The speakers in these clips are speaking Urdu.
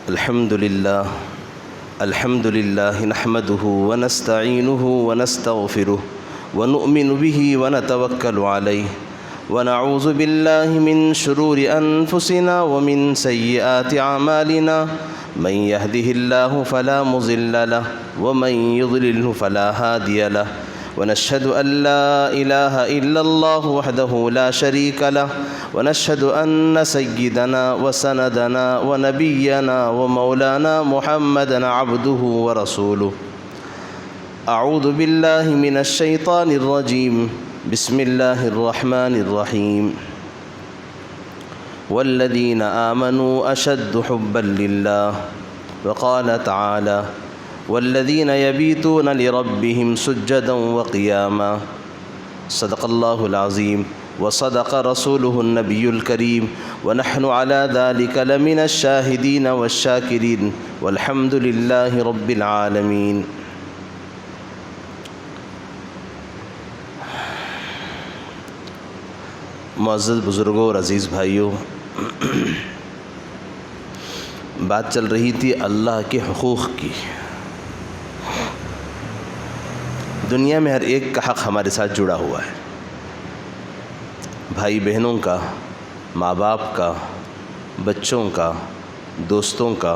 الحمد لله نحمده ونستعينه ونستغفره ونؤمن به ونتوكل عليه ونعوذ بالله من شرور أنفسنا ومن سيئات أعمالنا من يهده الله فلا مضل له ومن يضلله فلا هادي له ونشهد أن لا إله إلا الله وحده لا شريك له ونشهد أن سيدنا وسندنا ونبينا ومولانا محمدا عبده ورسوله. أعوذ بالله من الشيطان الرجيم. بسم الله الرحمن الرحيم. والذين آمنوا أشد حبا لله. وقال تعالى: والذين يبيتون لربهم سجدا وقياما. صدق الله العظيم وصدق رسوله النبي الكريم ونحن على ذلك لمن الشاهدين والشاكرين والحمد لله رب العالمين. معزز بزرگوں اور عزیز بھائیوں، بات چل رہی تھی اللہ کے حقوق کی. دنیا میں ہر ایک کا حق ہمارے ساتھ جڑا ہوا ہے، بھائی بہنوں کا، ماں باپ کا، بچوں کا، دوستوں کا،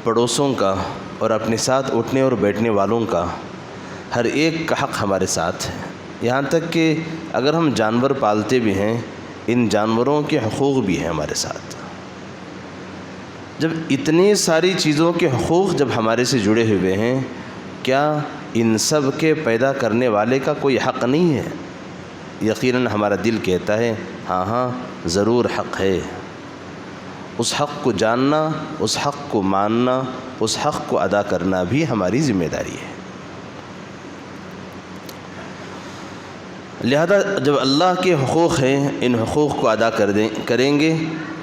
پڑوسوں کا اور اپنے ساتھ اٹھنے اور بیٹھنے والوں کا. ہر ایک کا حق ہمارے ساتھ ہے. یہاں تک کہ اگر ہم جانور پالتے بھی ہیں، ان جانوروں کے حقوق بھی ہیں ہمارے ساتھ. جب اتنی ساری چیزوں کے حقوق جب ہمارے سے جڑے ہوئے ہیں، کیا ان سب کے پیدا کرنے والے کا کوئی حق نہیں ہے؟ یقیناً ہمارا دل کہتا ہے ہاں ضرور حق ہے. اس حق کو جاننا، اس حق کو ماننا، اس حق کو ادا کرنا بھی ہماری ذمہ داری ہے. لہذا جب اللہ کے حقوق ہیں، ان حقوق کو ادا کریں گے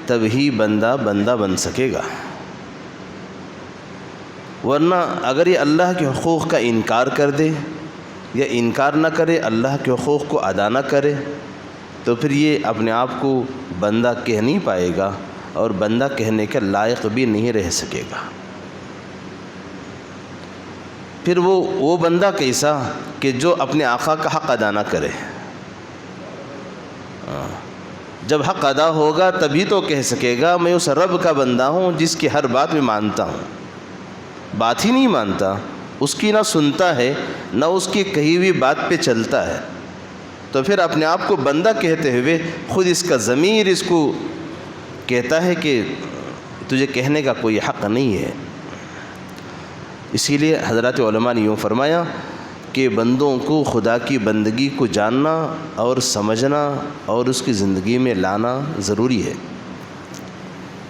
تب ہی بندہ بن سکے گا. ورنہ اگر یہ اللہ کے حقوق کا انکار کر دے یا انکار نہ کرے، اللہ کے حقوق کو ادا نہ کرے، تو پھر یہ اپنے آپ کو بندہ کہہ نہیں پائے گا اور بندہ کہنے کے لائق بھی نہیں رہ سکے گا. پھر وہ بندہ کیسا کہ جو اپنے آقا کا حق ادا نہ کرے. جب حق ادا ہوگا تبھی تو کہہ سکے گا میں اس رب کا بندہ ہوں جس کی ہر بات میں مانتا ہوں. بات ہی نہیں مانتا، اس کی نہ سنتا ہے نہ اس کی کہی ہوئی بات پہ چلتا ہے، تو پھر اپنے آپ کو بندہ کہتے ہوئے خود اس کا ضمیر اس کو کہتا ہے کہ تجھے کہنے کا کوئی حق نہیں ہے. اسی لیے حضرات علماء نے یوں فرمایا کہ بندوں کو خدا کی بندگی کو جاننا اور سمجھنا اور اس کی زندگی میں لانا ضروری ہے.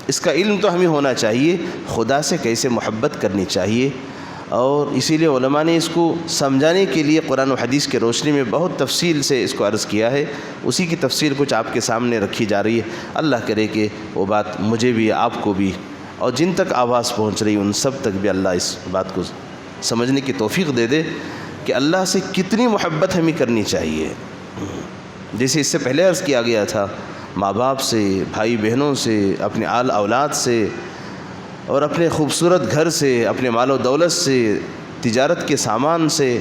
اس کا علم تو ہمیں ہونا چاہیے، خدا سے کیسے محبت کرنی چاہیے. اور اسی لیے علماء نے اس کو سمجھانے کے لیے قرآن و حدیث کے روشنی میں بہت تفصیل سے اس کو عرض کیا ہے. اسی کی تفصیل کچھ آپ کے سامنے رکھی جا رہی ہے. اللہ کرے کہ وہ بات مجھے بھی، آپ کو بھی، اور جن تک آواز پہنچ رہی ان سب تک بھی اللہ اس بات کو سمجھنے کی توفیق دے دے کہ اللہ سے کتنی محبت ہمیں کرنی چاہیے. جیسے اس سے پہلے عرض کیا گیا تھا، ماں باپ سے، بھائی بہنوں سے، اپنے آل اولاد سے اور اپنے خوبصورت گھر سے، اپنے مال و دولت سے، تجارت کے سامان سے،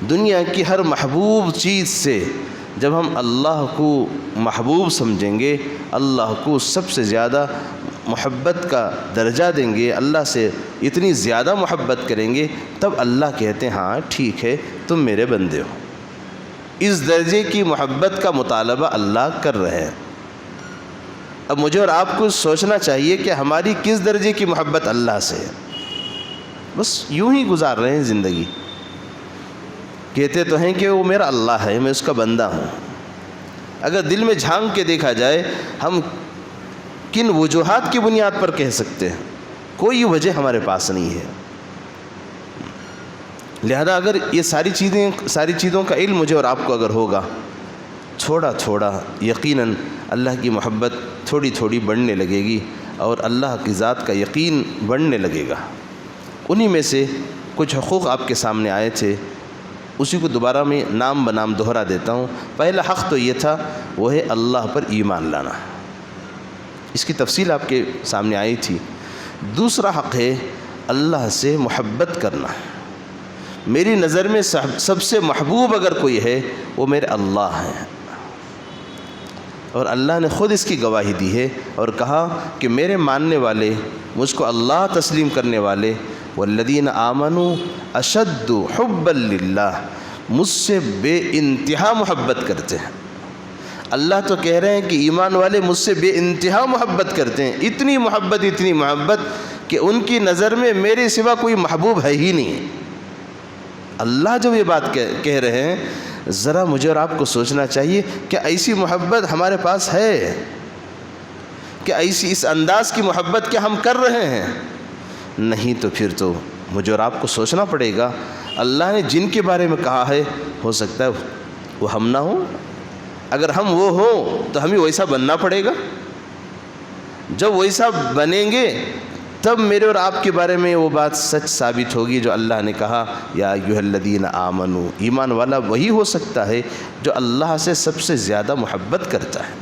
دنیا کی ہر محبوب چیز سے جب ہم اللہ کو محبوب سمجھیں گے، اللہ کو سب سے زیادہ محبت کا درجہ دیں گے، اللہ سے اتنی زیادہ محبت کریں گے، تب اللہ کہتے ہیں ہاں ٹھیک ہے تم میرے بندے ہو. اس درجے کی محبت کا مطالبہ اللہ کر رہے ہیں. اب مجھے اور آپ کو سوچنا چاہیے کہ ہماری کس درجے کی محبت اللہ سے ہے. بس یوں ہی گزار رہے ہیں زندگی، کہتے تو ہیں کہ وہ میرا اللہ ہے، میں اس کا بندہ ہوں. اگر دل میں جھانک کے دیکھا جائے ہم کن وجوہات کی بنیاد پر کہہ سکتے ہیں؟ کوئی وجہ ہمارے پاس نہیں ہے. لہذا اگر یہ ساری چیزوں کا علم مجھے اور آپ کو اگر ہوگا، تھوڑا تھوڑا یقیناً اللہ کی محبت تھوڑی تھوڑی بڑھنے لگے گی اور اللہ کی ذات کا یقین بڑھنے لگے گا. انہی میں سے کچھ حقوق آپ کے سامنے آئے تھے اسی کو دوبارہ میں نام بنام دہرا دیتا ہوں۔ پہلا حق تو یہ تھا، وہ ہے اللہ پر ایمان لانا، اس کی تفصیل آپ کے سامنے آئی تھی۔ دوسرا حق ہے اللہ سے محبت کرنا۔ میری نظر میں سب سے محبوب اگر کوئی ہے وہ میرے اللہ ہیں، اور اللہ نے خود اس کی گواہی دی ہے اور کہا کہ میرے ماننے والے، مجھ کو اللہ تسلیم کرنے والے، والذین آمنوا اشد حبا للہ، مجھ سے بے انتہا محبت کرتے ہیں۔ اللہ تو کہہ رہے ہیں کہ ایمان والے مجھ سے بے انتہا محبت کرتے ہیں، اتنی محبت کہ ان کی نظر میں میرے سوا کوئی محبوب ہے ہی نہیں۔ اللہ جب یہ بات کہہ رہے ہیں، ذرا مجھے اور آپ کو سوچنا چاہیے کہ ایسی محبت ہمارے پاس ہے؟ کہ ایسی اس انداز کی محبت کیا ہم کر رہے ہیں؟ نہیں تو پھر تو مجھے اور آپ کو سوچنا پڑے گا۔ اللہ نے جن کے بارے میں کہا ہے، ہو سکتا ہے وہ ہم نہ ہوں۔ اگر ہم وہ ہوں تو ہمیں ویسا بننا پڑے گا۔ جب ویسا بنیں گے تب میرے اور آپ کے بارے میں وہ بات سچ ثابت ہوگی جو اللہ نے کہا یا ایھا الذین آمنو۔ ایمان والا وہی ہو سکتا ہے جو اللہ سے سب سے زیادہ محبت کرتا ہے۔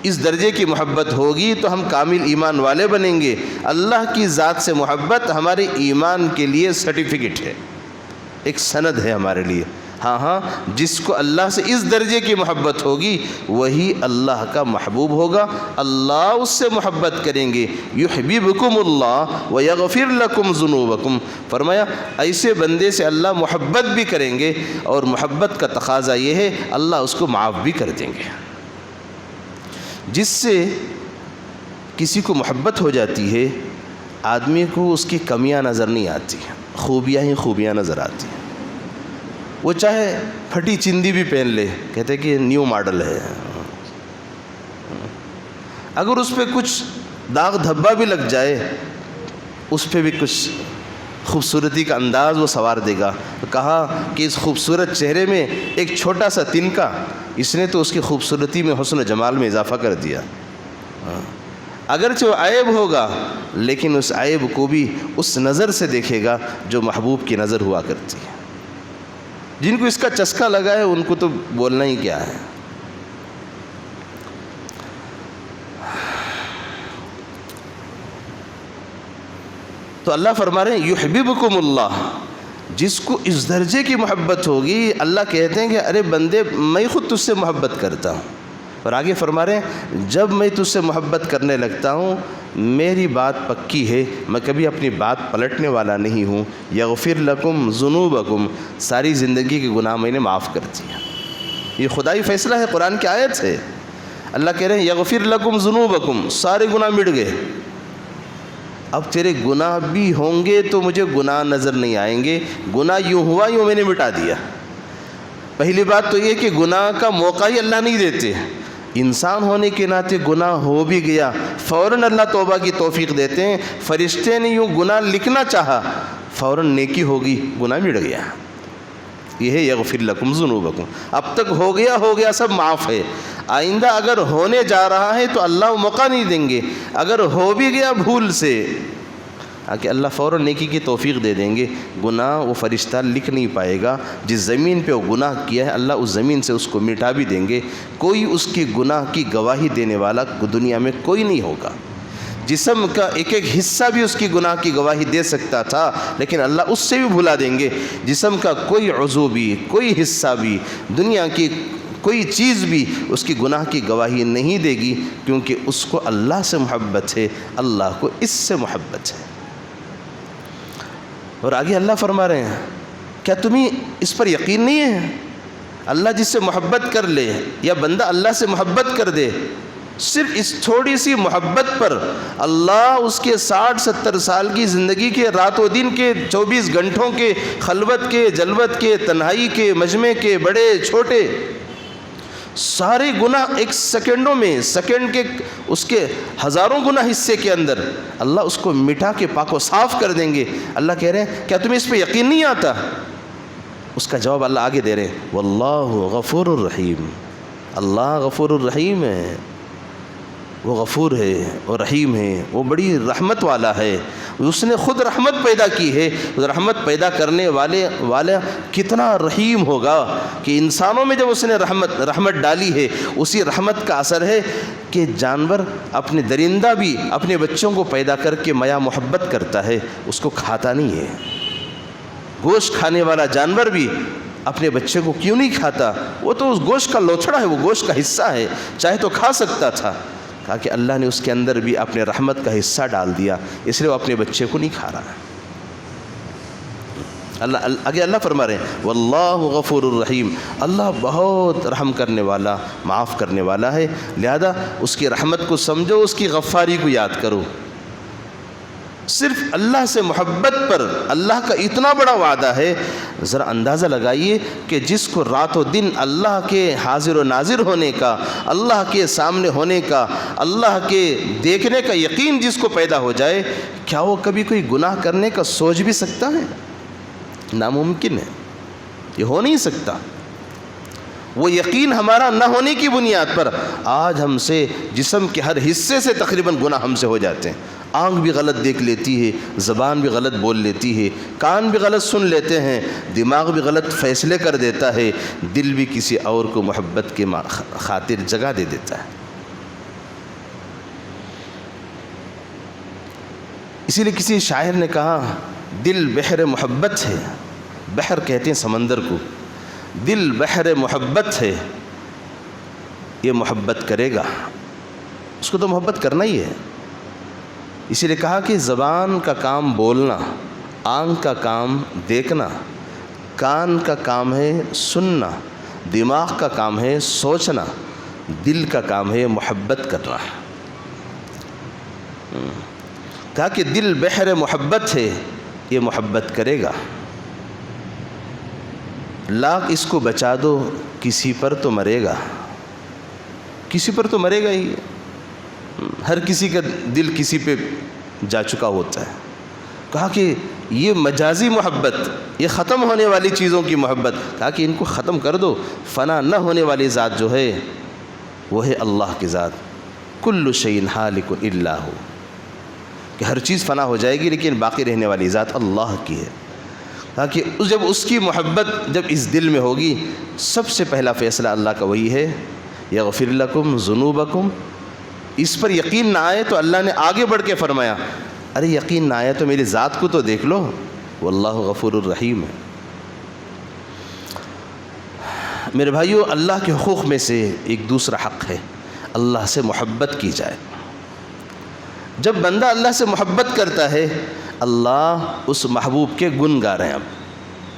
اس درجے کی محبت ہوگی تو ہم کامل ایمان والے بنیں گے۔ اللہ کی ذات سے محبت ہمارے ایمان کے لیے سرٹیفکیٹ ہے، ایک سند ہے ہمارے لیے۔ ہاں جس کو اللہ سے اس درجے کی محبت ہوگی وہی اللہ کا محبوب ہوگا، اللہ اس سے محبت کریں گے۔ یحببکم اللہ ویغفر لکم ذنوبکم، فرمایا ایسے بندے سے اللہ محبت بھی کریں گے، اور محبت کا تقاضا یہ ہے اللہ اس کو معاف بھی کر دیں گے۔ جس سے کسی کو محبت ہو جاتی ہے، آدمی کو اس کی کمیاں نظر نہیں آتی، خوبیاں ہی خوبیاں نظر آتی ہیں۔ وہ چاہے پھٹی چندی بھی پہن لے، کہتے ہیں کہ یہ نیو ماڈل ہے، اگر اس پہ کچھ داغ دھبا بھی لگ جائے اس پہ بھی کچھ خوبصورتی کا انداز وہ سنوار دے گا۔ کہا کہ اس خوبصورت چہرے میں ایک چھوٹا سا تنکا، اس نے تو اس کی خوبصورتی میں، حسن و جمال میں اضافہ کر دیا۔ اگرچہ وہ عیب ہوگا لیکن اس عیب کو بھی اس نظر سے دیکھے گا جو محبوب کی نظر ہوا کرتی ہے۔ جن کو اس کا چسکا لگا ہے ان کو تو بولنا ہی کیا ہے۔ تو اللہ فرما رہے ہیں یحببکم اللہ، جس کو اس درجے کی محبت ہوگی، اللہ کہتے ہیں کہ ارے بندے میں خود تجھ سے محبت کرتا ہوں، اور آگے فرما رہے ہیں جب میں تجھ سے محبت کرنے لگتا ہوں میری بات پکی ہے، میں کبھی اپنی بات پلٹنے والا نہیں ہوں۔ یغفر لکم ذنوبکم، ساری زندگی کے گناہ میں نے معاف کر دیا۔ یہ خدائی فیصلہ ہے، قرآن کی آیت ہے۔ اللہ کہہ رہے ہیں یغفر لکم ذنوبکم، سارے گناہ مٹ گئے۔ اب تیرے گناہ بھی ہوں گے تو مجھے گناہ نظر نہیں آئیں گے، گناہ یوں ہوا یوں میں نے مٹا دیا۔ پہلی بات تو یہ کہ گناہ کا موقع ہی اللہ نہیں دیتے، انسان ہونے کے ناطے گناہ ہو بھی گیا فوراً اللہ توبہ کی توفیق دیتے ہیں۔ فرشتے نے یوں گناہ لکھنا چاہا، فوراً نیکی ہوگی، گناہ مٹ گیا۔ یہ ہے یغفر لکم ذنوبکم، اب تک ہو گیا سب معاف ہے۔ آئندہ اگر ہونے جا رہا ہے تو اللہ موقع نہیں دیں گے، اگر ہو بھی گیا بھول سے کہ اللہ فوراً نیکی کی توفیق دے دیں گے۔ گناہ وہ فرشتہ لکھ نہیں پائے گا، جس زمین پہ وہ گناہ کیا ہے اللہ اس زمین سے اس کو مٹا بھی دیں گے۔ کوئی اس کی گناہ کی گواہی دینے والا دنیا میں کوئی نہیں ہوگا۔ جسم کا ایک ایک حصہ بھی اس کی گناہ کی گواہی دے سکتا تھا لیکن اللہ اس سے بھی بھلا دیں گے۔ جسم کا کوئی عضو بھی، کوئی حصہ بھی، دنیا کی کوئی چیز بھی اس کی گناہ کی گواہی نہیں دے گی، کیونکہ اس کو اللہ سے محبت ہے، اللہ کو اس سے محبت ہے۔ اور آگے اللہ فرما رہے ہیں کیا تمہیں اس پر یقین نہیں ہے؟ اللہ جس سے محبت کر لے یا بندہ اللہ سے محبت کر دے، صرف اس تھوڑی سی محبت پر اللہ اس کے 60-70 سال کی زندگی کے رات و دن کے 24 گھنٹوں کے خلوت کے، جلوت کے، تنہائی کے، مجمع کے، بڑے چھوٹے سارے گناہ ایک سیکنڈوں میں، سیکنڈ کے اس کے ہزاروں گناہ حصے کے اندر اللہ اس کو مٹا کے پاک و صاف کر دیں گے۔ اللہ کہہ رہے ہیں کیا تمہیں اس پہ یقین نہیں آتا؟ اس کا جواب اللہ آگے دے رہے ہیں واللہ غفور الرحیم، اللہ غفور الرحیم ہے، وہ غفور ہے، وہ رحیم ہے، وہ بڑی رحمت والا ہے، اس نے خود رحمت پیدا کی ہے. رحمت پیدا کرنے والا کتنا رحیم ہوگا کہ انسانوں میں جب اس نے رحمت ڈالی ہے، اسی رحمت کا اثر ہے کہ جانور اپنے درندہ بھی اپنے بچوں کو پیدا کر کے میا محبت کرتا ہے، اس کو کھاتا نہیں ہے. گوشت کھانے والا جانور بھی اپنے بچے کو کیوں نہیں کھاتا؟ وہ تو اس گوشت کا لوچڑا ہے، وہ گوشت کا حصہ ہے، چاہے تو کھا سکتا تھا. کہا کہ اللہ نے اس کے اندر بھی اپنے رحمت کا حصہ ڈال دیا، اس لیے وہ اپنے بچے کو نہیں کھا رہا. اللہ فرما رہے ہیں واللہ غفور الرحیم، اللہ بہت رحم کرنے والا، معاف کرنے والا ہے. لہذا اس کی رحمت کو سمجھو، اس کی غفاری کو یاد کرو. صرف اللہ سے محبت پر اللہ کا اتنا بڑا وعدہ ہے. ذرا اندازہ لگائیے کہ جس کو رات و دن اللہ کے حاضر و ناظر ہونے کا، اللہ کے سامنے ہونے کا، اللہ کے دیکھنے کا یقین جس کو پیدا ہو جائے، کیا وہ کبھی کوئی گناہ کرنے کا سوچ بھی سکتا ہے؟ ناممکن ہے، یہ ہو نہیں سکتا. وہ یقین ہمارا نہ ہونے کی بنیاد پر آج ہم سے جسم کے ہر حصے سے تقریباً گناہ ہم سے ہو جاتے ہیں. آنکھ بھی غلط دیکھ لیتی ہے، زبان بھی غلط بول لیتی ہے، کان بھی غلط سن لیتے ہیں، دماغ بھی غلط فیصلے کر دیتا ہے، دل بھی کسی اور کو محبت کے خاطر جگہ دے دیتا ہے. اسی لیے کسی شاعر نے کہا دل بحر محبت ہے. بحر کہتے ہیں سمندر کو. دل بحر محبت ہے، یہ محبت کرے گا، اس کو تو محبت کرنا ہی ہے. اسی لیے کہا کہ زبان کا کام بولنا، آنکھ کا کام دیکھنا، کان کا کام ہے سننا، دماغ کا کام ہے سوچنا، دل کا کام ہے محبت کرنا. کہا کہ دل بحر محبت ہے، یہ محبت کرے گا. لاکھ اس کو بچا دو، کسی پر تو مرے گا، کسی پر تو مرے گا ہی. ہر کسی کا دل کسی پہ جا چکا ہوتا ہے. کہا کہ یہ مجازی محبت، یہ ختم ہونے والی چیزوں کی محبت، کہا کہ ان کو ختم کر دو. فنا نہ ہونے والی ذات جو ہے وہ ہے اللہ کی ذات. کل شیء ہالک الا ہو، کہ ہر چیز فنا ہو جائے گی لیکن باقی رہنے والی ذات اللہ کی ہے. کہا کہ جب اس کی محبت جب اس دل میں ہوگی، سب سے پہلا فیصلہ اللہ کا وہی ہے یغفر لکم ذنوبکم. اس پر یقین نہ آئے تو اللہ نے آگے بڑھ کے فرمایا ارے یقین نہ آئے تو میری ذات کو تو دیکھ لو، واللہ غفور الرحیم ہے. میرے بھائیو، اللہ کے حقوق میں سے ایک دوسرا حق ہے اللہ سے محبت کی جائے. جب بندہ اللہ سے محبت کرتا ہے، اللہ اس محبوب کے گن گا رہے ہیں.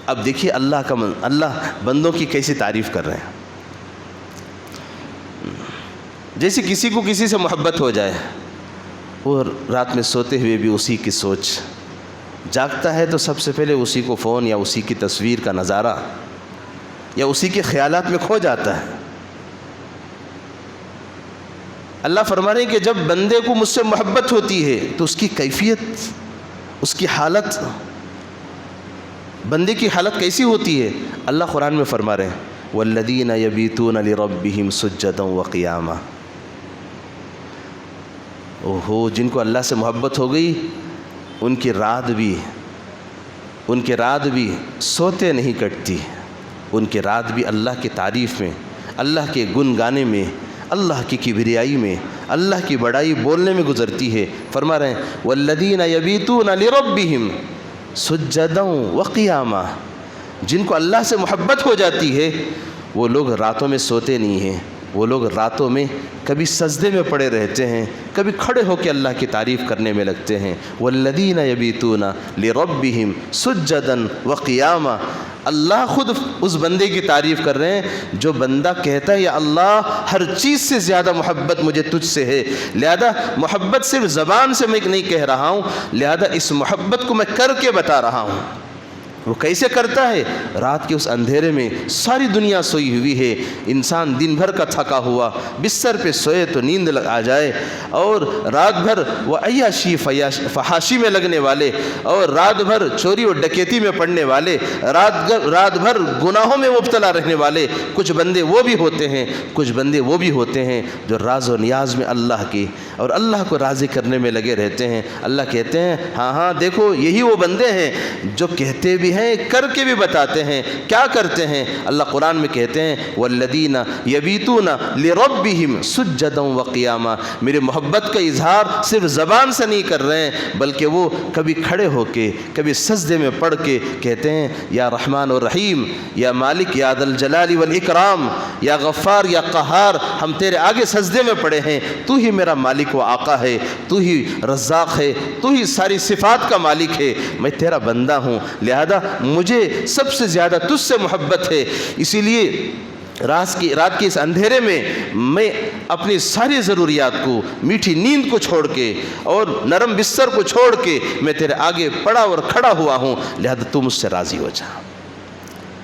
اب دیکھیے اللہ بندوں کی کیسی تعریف کر رہے ہیں. جیسے کسی کو کسی سے محبت ہو جائے، اور رات میں سوتے ہوئے بھی اسی کی سوچ، جاگتا ہے تو سب سے پہلے اسی کو فون یا اسی کی تصویر کا نظارہ یا اسی کے خیالات میں کھو جاتا ہے. اللہ فرما رہے ہیں کہ جب بندے کو مجھ سے محبت ہوتی ہے تو اس کی کیفیت، اس کی حالت، بندے کی حالت کیسی ہوتی ہے. اللہ قرآن میں فرما رہے ہیں والذین یبیتون لربہم سجدا وقیاما. جن کو اللہ سے محبت ہو گئی، ان کی رات بھی سوتے نہیں کٹتی، ان کی رات بھی اللہ کی تعریف میں، اللہ کے گن گانے میں، اللہ کی کبریائی میں، اللہ کی بڑائی بولنے میں گزرتی ہے. فرما رہے ہیں والذین یبیتون لربہم سجدا وقیاما. جن کو اللہ سے محبت ہو جاتی ہے وہ لوگ راتوں میں سوتے نہیں ہیں، وہ لوگ راتوں میں کبھی سجدے میں پڑے رہتے ہیں، کبھی کھڑے ہو کے اللہ کی تعریف کرنے میں لگتے ہیں. والذین یبیتون لربہم سجدا وقیاما. اللہ خود اس بندے کی تعریف کر رہے ہیں جو بندہ کہتا ہے یا اللہ ہر چیز سے زیادہ محبت مجھے تجھ سے ہے، لہذا محبت صرف زبان سے میں نہیں کہہ رہا ہوں، لہذا اس محبت کو میں کر کے بتا رہا ہوں. وہ کیسے کرتا ہے؟ رات کے اس اندھیرے میں ساری دنیا سوئی ہوئی ہے، انسان دن بھر کا تھکا ہوا بستر پہ سوئے تو نیند آ جائے، اور رات بھر وہ عیاشی فحاشی میں لگنے والے، اور رات بھر چوری و ڈکیتی میں پڑنے والے، رات بھر گناہوں میں مبتلا رہنے والے کچھ بندے وہ بھی ہوتے ہیں، کچھ بندے وہ بھی ہوتے ہیں جو راز و نیاز میں اللہ کی اور اللہ کو راضی کرنے میں لگے رہتے ہیں۔ اللہ کہتے ہیں ہاں دیکھو یہی وہ بندے ہیں جو کہتے بھی ہیں کر کے بھی بتاتے ہیں۔ کیا کرتے ہیں؟ اللہ قرآن میں کہتے ہیں والذین یبیتون لربہم سجدا وقیاما، میرے محبت کا اظہار صرف زبان سے نہیں کر رہے ہیں بلکہ وہ کبھی کھڑے ہو کے کبھی سجدے میں پڑھ کے کہتے ہیں یا رحمان و رحیم، یا مالک، یا ذا الجلال والاکرام، یا غفار، یا قہار، ہم تیرے آگے سجدے میں پڑے ہیں، تو ہی میرا مالک و آقا ہے، تو ہی رزاق ہے، تو ہی ساری صفات کا مالک ہے، میں تیرا بندہ ہوں، لہذا مجھے سب سے زیادہ تجھ سے محبت ہے، اسی لیے رات کے اس اندھیرے میں اپنی ساری ضروریات کو، میٹھی نیند کو چھوڑ کے اور نرم بستر کو چھوڑ کے میں تیرے آگے پڑا اور کھڑا ہوا ہوں، لہذا تو مجھ سے راضی ہو جا۔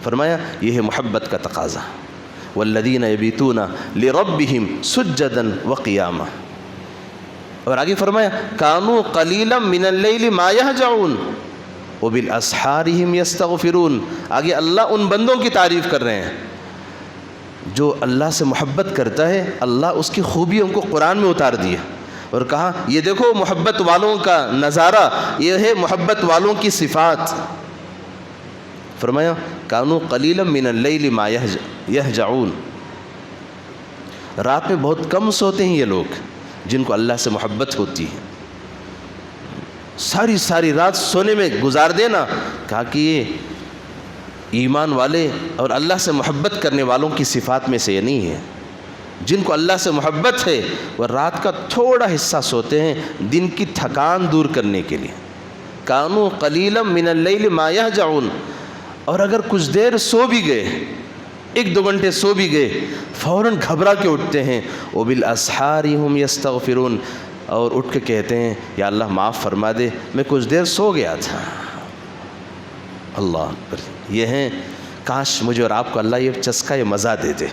فرمایا یہ ہے محبت کا تقاضا، والذین یبیتون لربہم سجدا وقیاما، اور آگے فرمایا کانوا قلیلا من اللیل ما یہجعون وبالاسحار هم یستغفرون۔ آگے اللہ ان بندوں کی تعریف کر رہے ہیں جو اللہ سے محبت کرتا ہے، اللہ اس کی خوبیوں کو قرآن میں اتار دیا اور کہا یہ دیکھو محبت والوں کا نظارہ، یہ ہے محبت والوں کی صفات۔ فرمایا کانوا قلیلا من اللیل ما یہجعون، رات میں بہت کم سوتے ہیں یہ لوگ جن کو اللہ سے محبت ہوتی ہے، ساری رات سونے میں گزار دینا، کہا کہ یہ ایمان والے اور اللہ سے محبت کرنے والوں کی صفات میں سے یہ نہیں ہے۔ جن کو اللہ سے محبت ہے وہ رات کا تھوڑا حصہ سوتے ہیں دن کی تھکان دور کرنے کے لیے۔ کانوا قلیلا من اللیل ما یہجعون، اور اگر کچھ دیر سو بھی گئے، 1-2 گھنٹے سو بھی گئے، فوراً گھبرا کے اٹھتے ہیں، وبالاسحار هم یستغفرون، اور اٹھ کے کہتے ہیں یا اللہ معاف فرما دے میں کچھ دیر سو گیا تھا۔ اللہ اکبر، یہ ہیں کاش مجھے اور آپ کو اللہ یہ چسکا، یہ مزہ دے دے۔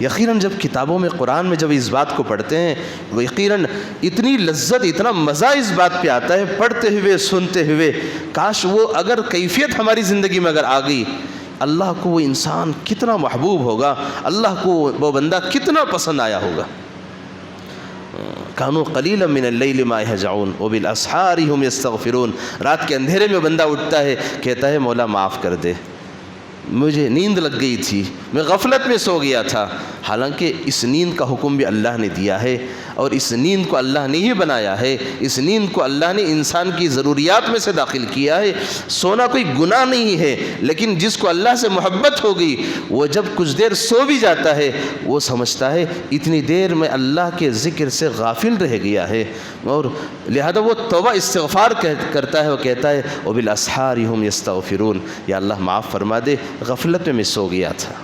یقیناً جب کتابوں میں قرآن میں جب اس بات کو پڑھتے ہیں وہ یقیناً اتنی لذت، اتنا مزہ اس بات پہ آتا ہے پڑھتے ہوئے، سنتے ہوئے، کاش وہ اگر کیفیت ہماری زندگی میں اگر آ گئی، اللہ کو وہ انسان کتنا محبوب ہوگا، اللہ کو وہ بندہ کتنا پسند آیا ہوگا۔ کانوا قلیلا من اللیل ما یہجعون وبالاسحار هم یستغفرون، رات کے اندھیرے میں بندہ اٹھتا ہے، کہتا ہے مولا معاف کر دے، مجھے نیند لگ گئی تھی، میں غفلت میں سو گیا تھا، حالانکہ اس نیند کا حکم بھی اللہ نے دیا ہے، اور اس نیند کو اللہ نے ہی بنایا ہے، اس نیند کو اللہ نے انسان کی ضروریات میں سے داخل کیا ہے۔ سونا کوئی گناہ نہیں ہے، لیکن جس کو اللہ سے محبت ہو گئی وہ جب کچھ دیر سو بھی جاتا ہے وہ سمجھتا ہے اتنی دیر میں اللہ کے ذکر سے غافل رہ گیا ہے، اور لہذا وہ توبہ استغفار کرتا ہے، وہ کہتا ہے وبالاسحار هم یستغفرون، یا اللہ معاف فرما دے غفلت میں سو گیا تھا۔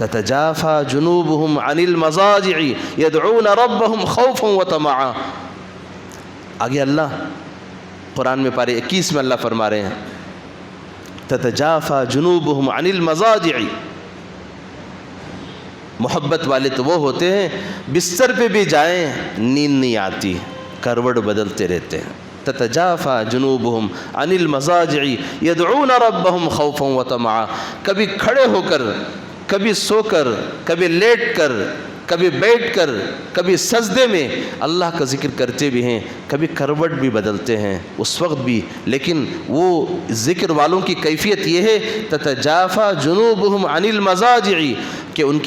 تتجافى جنوبهم عن المضاجع يدعون ربهم خوفا وطمعا، آگے اللہ قرآن میں پارے 21 میں اللہ فرما رہے ہیں تتجافى جنوبهم عن المضاجع، محبت والے تو وہ ہوتے ہیں بستر پہ بھی جائیں نیند نہیں آتی، کروٹ بدلتے رہتے ہیں۔ تتجافى جنوبهم عن المضاجع يدعون ربهم خوفا وطمعا، کبھی کھڑے ہو کر، کبھی سو کر، کبھی لیٹ کر، کبھی بیٹھ کر، کبھی سجدے میں اللہ کا ذکر کرتے بھی ہیں، کبھی کروٹ بھی بدلتے ہیں اس وقت بھی، لیکن وہ ذکر والوں کی کیفیت یہ ہے تتجافى جنوبهم عن المضاجع کہ ان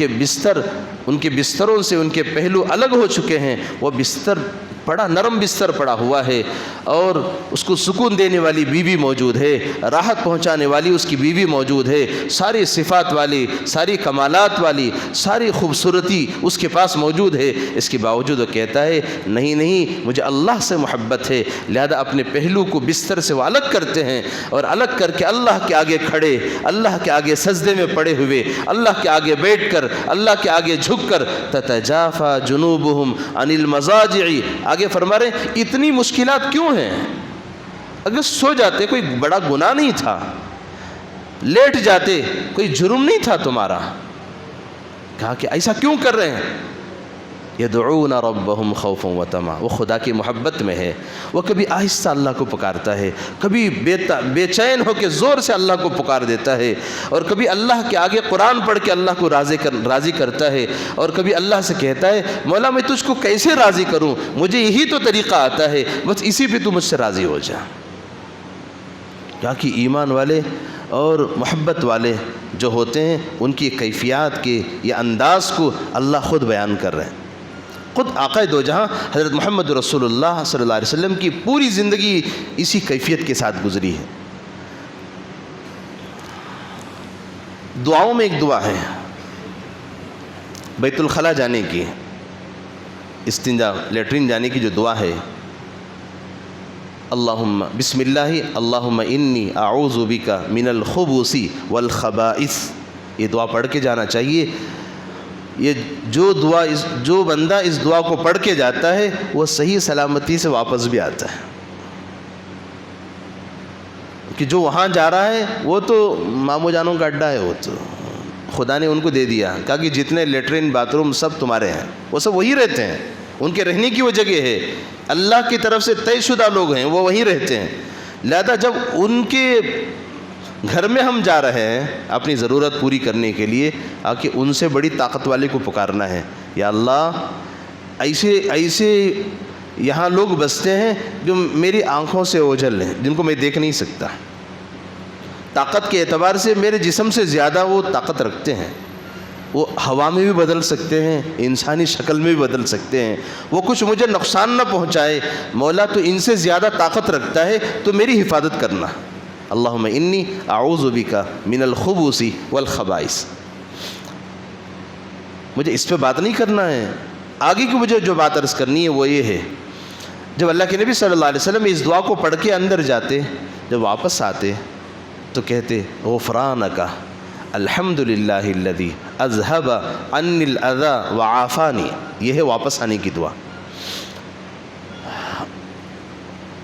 کے بستروں سے ان کے پہلو الگ ہو چکے ہیں، وہ بستر پڑا، نرم بستر پڑا ہوا ہے، اور اس کو سکون دینے والی بیوی موجود ہے، راحت پہنچانے والی اس کی بیوی موجود ہے، ساری صفات والی، ساری کمالات والی، ساری خوبصورتی اس کے پاس موجود ہے، اس کے باوجود وہ کہتا ہے نہیں مجھے اللہ سے محبت ہے، لہذا اپنے پہلو کو بستر سے وہ الگ کرتے ہیں، اور الگ کر کے اللہ کے آگے کھڑے، اللہ کے آگے سجدے میں پڑے ہوئے، اللہ کے آگے بیٹھ کر، اللہ کے آگے جھک کر تتجافى جنوبهم عن المضاجع، آگے فرما رہے ہیں اتنی مشکلات کیوں ہیں؟ اگر سو جاتے کوئی بڑا گناہ نہیں تھا، لیٹ جاتے کوئی جرم نہیں تھا تمہارا، کہا کہ ایسا کیوں کر رہے ہیں؟ یدعون ربهم خوفا وطمعا، وہ خدا کی محبت میں ہے، وہ کبھی آہستہ اللہ کو پکارتا ہے، کبھی بے چین ہو کے زور سے اللہ کو پکار دیتا ہے، اور کبھی اللہ کے آگے قرآن پڑھ کے اللہ کو راضی کرتا ہے، اور کبھی اللہ سے کہتا ہے مولا میں تجھ کو کیسے راضی کروں، مجھے یہی تو طریقہ آتا ہے، بس اسی پہ تو مجھ سے راضی ہو جا۔ کیا کہ ایمان والے اور محبت والے جو ہوتے ہیں ان کی کیفیات کے یا انداز کو اللہ خود بیان کر رہے ہیں۔ خود آقا دو جہاں حضرت محمد رسول اللہ صلی اللہ علیہ وسلم کی پوری زندگی اسی کیفیت کے ساتھ گزری ہے۔ دعاؤں میں ایک دعا ہے بیت الخلاء جانے کی، استنجا لیٹرین جانے کی جو دعا ہے، اللہم بسم اللہ اللہم انی اعوذ بک من الخبث والخبائث، یہ دعا پڑھ کے جانا چاہیے۔ یہ جو بندہ اس دعا کو پڑھ کے جاتا ہے وہ صحیح سلامتی سے واپس بھی آتا ہے، کہ جو وہاں جا رہا ہے وہ تو ماموں جانوں کا اڈا ہے، وہ تو خدا نے ان کو دے دیا، کہا کہ جتنے لیٹرین باتھ روم سب تمہارے ہیں، وہ سب وہی رہتے ہیں، ان کے رہنے کی وہ جگہ ہے، اللہ کی طرف سے طے شدہ لوگ ہیں، وہ وہیں رہتے ہیں۔ لہذا جب ان کے گھر میں ہم جا رہے ہیں اپنی ضرورت پوری کرنے کے لیے، آکے ان سے بڑی طاقت والے کو پکارنا ہے، یا اللہ ایسے یہاں لوگ بستے ہیں جو میری آنکھوں سے اوجھل ہیں، جن کو میں دیکھ نہیں سکتا، طاقت کے اعتبار سے میرے جسم سے زیادہ وہ طاقت رکھتے ہیں، وہ ہوا میں بھی بدل سکتے ہیں، انسانی شکل میں بھی بدل سکتے ہیں، وہ کچھ مجھے نقصان نہ پہنچائے، مولا تو ان سے زیادہ طاقت رکھتا ہے، تو میری حفاظت کرنا۔ اللہم انی اعوذ بک من الخبث والخبائث۔ مجھے اس پہ بات نہیں کرنا ہے، آگے کی مجھے جو بات عرض کرنی ہے وہ یہ ہے، جب اللہ کے نبی صلی اللہ علیہ وسلم اس دعا کو پڑھ کے اندر جاتے، جب واپس آتے تو کہتے غفرانک الحمدللہ الذی اذہب عنی الاذی وعافانی، یہ ہے واپس آنے کی دعا۔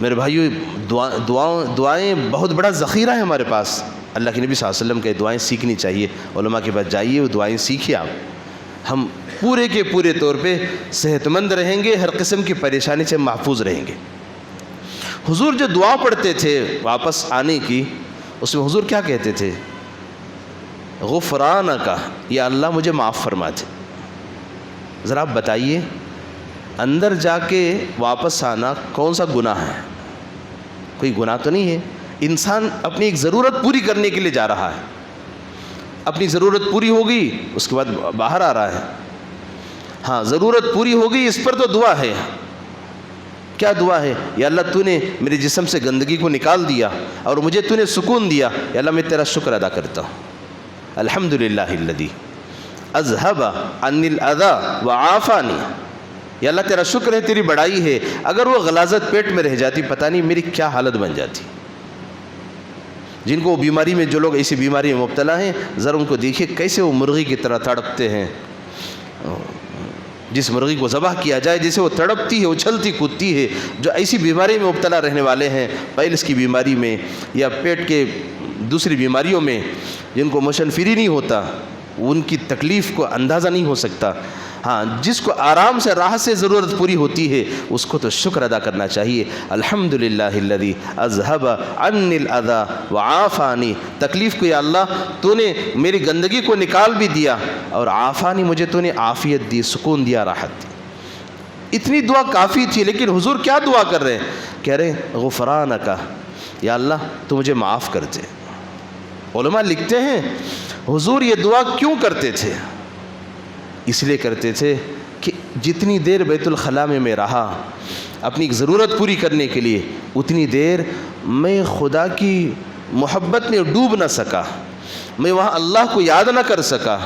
میرے بھائیو دعائیں بہت بڑا ذخیرہ ہے ہمارے پاس، اللہ کے نبی صلی اللہ علیہ وسلم کے دعائیں سیکھنی چاہیے، علماء کے پاس جائیے وہ دعائیں سیکھیے، آپ ہم پورے کے پورے طور پہ صحت مند رہیں گے، ہر قسم کی پریشانی سے محفوظ رہیں گے۔ حضور جو دعا پڑھتے تھے واپس آنے کی، اس میں حضور کیا کہتے تھے؟ غفرانک، یا اللہ مجھے معاف فرما دے۔ ذرا آپ بتائیے اندر جا کے واپس آنا کون سا گناہ ہے؟ کوئی گناہ تو نہیں ہے، انسان اپنی ایک ضرورت پوری کرنے کے لیے جا رہا ہے، اپنی ضرورت پوری ہو گئی اس کے بعد باہر آ رہا ہے، ہاں ضرورت پوری ہو گئی، اس پر تو دعا ہے۔ کیا دعا ہے؟ یا اللہ تو نے میرے جسم سے گندگی کو نکال دیا اور مجھے تو نے سکون دیا، یا اللہ میں تیرا شکر ادا کرتا ہوں، الحمدللہ الذی اذہب عنی الاذی وعافانی، یا اللہ تیرا شکر ہے، تیری بڑائی ہے، اگر وہ غلاظت پیٹ میں رہ جاتی پتہ نہیں میری کیا حالت بن جاتی۔ جن کو بیماری میں، جو لوگ ایسی بیماری میں مبتلا ہیں، ذرا ان کو دیکھیے کیسے وہ مرغی کی طرح تڑپتے ہیں، جس مرغی کو ذبح کیا جائے جیسے وہ تڑپتی ہے، اچھلتی کودتی ہے، جو ایسی بیماری میں مبتلا رہنے والے ہیں، پیلس کی بیماری میں یا پیٹ کے دوسری بیماریوں میں، جن کو موشن فری نہیں ہوتا، ان کی تکلیف کو اندازہ نہیں ہو سکتا۔ ہاں جس کو آرام سے راحت سے ضرورت پوری ہوتی ہے اس کو تو شکر ادا کرنا چاہیے، الحمدللہ الذی اذہب عنی الاذی وعافانی، تکلیف کو یا اللہ تو نے میری گندگی کو نکال بھی دیا، اور عافانی مجھے تو نے عافیت دی، سکون دیا، راحت دی۔ اتنی دعا کافی تھی، لیکن حضور کیا دعا کر رہے ہیں؟ کہہ رہے ہیں غفرانک، یا اللہ تو مجھے معاف کر دے۔ علماء لکھتے ہیں حضور یہ دعا کیوں کرتے تھے؟ اس لیے کرتے تھے کہ جتنی دیر بیت الخلاء میں رہا اپنی ضرورت پوری کرنے کے لیے، اتنی دیر میں خدا کی محبت میں ڈوب نہ سکا، میں وہاں اللہ کو یاد نہ کر سکا،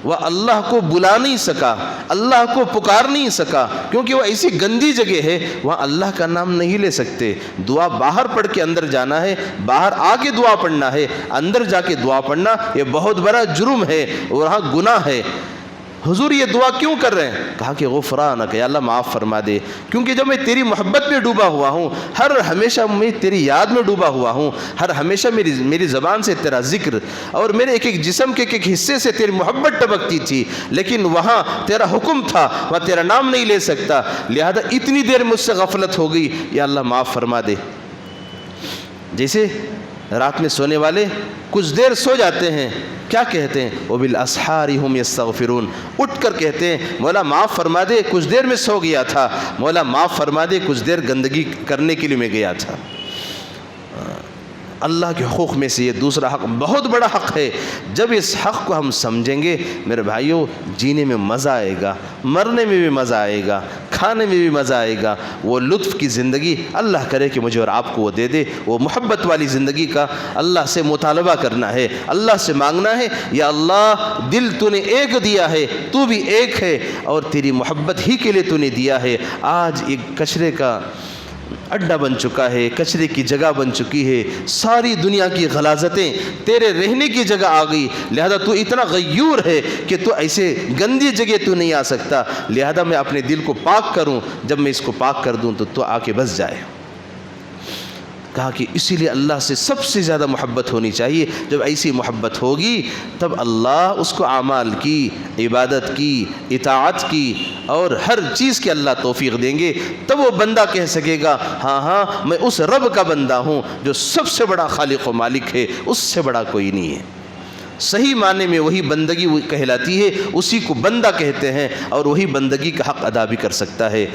وہ اللہ کو بلا نہیں سکا، اللہ کو پکار نہیں سکا، کیونکہ وہ ایسی گندی جگہ ہے وہاں اللہ کا نام نہیں لے سکتے۔ دعا باہر پڑھ کے اندر جانا ہے، باہر آ کے دعا پڑھنا ہے، اندر جا کے دعا پڑھنا یہ بہت بڑا جرم ہے اور وہاں گناہ ہے۔ حضور یہ دعا کیوں کر رہے ہیں؟ کہا کہ غفرانک، یا اللہ معاف فرما دے، کیونکہ جب میں تیری محبت میں ڈوبا ہوا ہوں، ہر ہمیشہ میں تیری یاد میں ڈوبا ہوا ہوں، ہر ہمیشہ میری زبان سے تیرا ذکر اور میرے ایک ایک جسم کے ایک حصے سے تیری محبت ٹپکتی تھی، لیکن وہاں تیرا حکم تھا، وہاں تیرا نام نہیں لے سکتا، لہذا اتنی دیر مجھ سے غفلت ہو گئی، یا اللہ معاف فرما دے۔ جیسے رات میں سونے والے کچھ دیر سو جاتے ہیں، کیا کہتے ہیں؟ وَبِالْأَسْحَارِ هُمْ يَسْتَغْفِرُونَ، اٹھ کر کہتے ہیں مولا معاف فرما دے، کچھ دیر میں سو گیا تھا، مولا معاف فرما دے، کچھ دیر گندگی کرنے کے لیے میں گیا تھا۔ اللہ کے حقوق میں سے یہ دوسرا حق بہت بڑا حق ہے۔ جب اس حق کو ہم سمجھیں گے میرے بھائیوں، جینے میں مزہ آئے گا، مرنے میں بھی مزہ آئے گا، کھانے میں بھی مزہ آئے گا۔ وہ لطف کی زندگی اللہ کرے کہ مجھے اور آپ کو وہ دے دے، وہ محبت والی زندگی کا اللہ سے مطالبہ کرنا ہے، اللہ سے مانگنا ہے، یا اللہ دل تو نے ایک دیا ہے، تو بھی ایک ہے، اور تیری محبت ہی کے لیے تو نے دیا ہے۔ آج ایک کچرے کا اڈا بن چکا ہے، کچرے کی جگہ بن چکی ہے، ساری دنیا کی غلاظتیں تیرے رہنے کی جگہ آ گئی، لہذا تو اتنا غیور ہے کہ تو ایسے گندی جگہ تو نہیں آ سکتا، لہذا میں اپنے دل کو پاک کروں، جب میں اس کو پاک کر دوں تو آ کے بس جائے۔ کہا کہ اسی لیے اللہ سے سب سے زیادہ محبت ہونی چاہیے۔ جب ایسی محبت ہوگی تب اللہ اس کو اعمال کی، عبادت کی، اطاعت کی اور ہر چیز کے اللہ توفیق دیں گے، تب وہ بندہ کہہ سکے گا ہاں ہاں میں اس رب کا بندہ ہوں جو سب سے بڑا خالق و مالک ہے، اس سے بڑا کوئی نہیں ہے۔ صحیح معنی میں وہی بندگی کہلاتی ہے، اسی کو بندہ کہتے ہیں، اور وہی بندگی کا حق ادا بھی کر سکتا ہے۔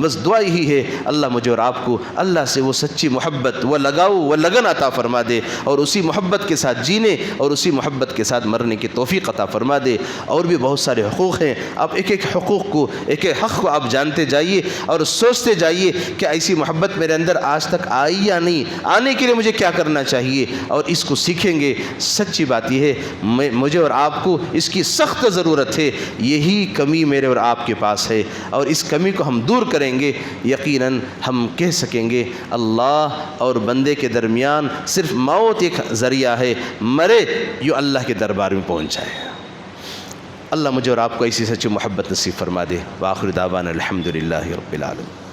بس دعا یہی ہے اللہ مجھے اور آپ کو اللہ سے وہ سچی محبت، وہ لگاؤ، وہ لگن عطا فرما دے، اور اسی محبت کے ساتھ جینے اور اسی محبت کے ساتھ مرنے کی توفیق عطا فرما دے۔ اور بھی بہت سارے حقوق ہیں، آپ ایک ایک حقوق کو، ایک ایک حق کو آپ جانتے جائیے اور سوچتے جائیے کہ ایسی محبت میرے اندر آج تک آئی یا نہیں، آنے کے لیے مجھے کیا کرنا چاہیے، اور اس کو سیکھیں گے۔ سچی بات یہ ہے مجھے اور آپ کو اس کی سخت ضرورت ہے، یہی کمی میرے اور آپ کے پاس ہے، اور اس کمی کو ہم دور کریں گے، یقیناً ہم کہہ سکیں گے اللہ اور بندے کے درمیان صرف موت ایک ذریعہ ہے، مرے جو اللہ کے دربار میں پہنچ جائے۔ اللہ مجھے اور آپ کو ایسی سچی محبت نصیب فرما دے۔ وآخر دعوانا الحمدللہ رب العالمین۔